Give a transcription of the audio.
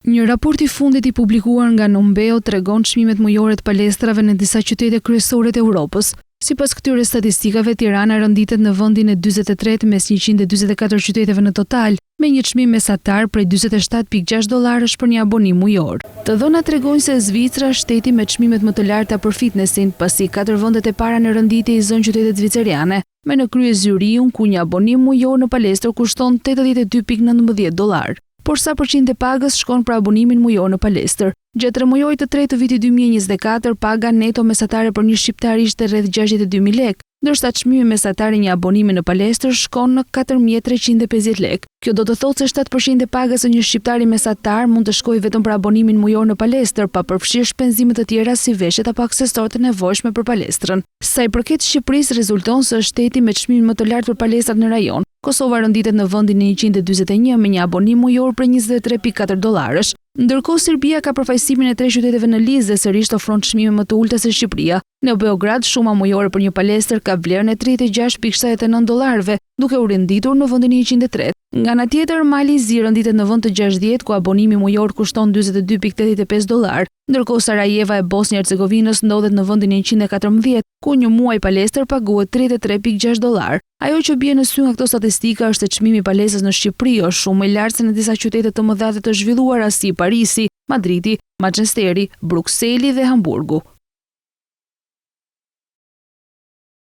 Një raport i fundit i publikuar nga Numbeo tregon çmimet mujore të palestrave në disa qytete kryesore të Europës. Sipas këtyre statistikave, Tirana rënditet në vendin e 43 mes 144 qyteteve në total, me një çmim mesatar prej $47.6 për një abonim mujor. Të dhënat tregojnë se Zvicra, shteti me çmimet më të larta për fitnessin, pasi 4 vendet e para në rënditje i zon qytetet zviceriane, me në krye Zyriun, ku një abonim mujor në palestër kushton $82.19. Por sa përqind e pagës shkon për abonimin mujor në palestër. Gjatë tremujorit të tretë të vitit 2024, paga neto mesatare për një shqiptar ishte rreth 62.000 lekë, ndërsa çmimi mesatar i një abonimi në palestër shkon në 4.350 lekë. Kjo do të thotë se 7% e pagës së një shqiptari mesatar mund të shkojë vetëm për abonimin mujor në palestër, pa përfshirë shpenzime të tjera si veshjet apo aksesorë të nevojshme për palestrën. Sa i përket Shqipërisë, rezulton se është shteti me çmimin më të lartë për palestrat në rajon. Kosova rënditet në vendin e 141 me një abonim mujor për $23.4. Ndërkohë Serbia ka përfaqësimin e 3 qyteteve në listë dhe sërish ofron çmime më të ulta se Shqipëria. Në Beograd, shuma mujore për një palestër ka vlerën e $36.79, duke u renditur në vendin e 103. Nga ana tjetër, Mali i Zi rënditet në vend të 60, ku abonimi mujor kushton $42.85, ndërkohë Sarajeva e Bosnjë-Hercegovinës ndodhet në vendin e 114, ku një muaj palestër paguhet $33.6. Ajo që bie në sy nga këto statistika është se çmimi i palestrës në Shqipëri është shumë më i lartë se në disa qytete të mëdha të zhvilluara si Parisi, Madridi, Manchesteri, Brukseli dhe Hamburgu.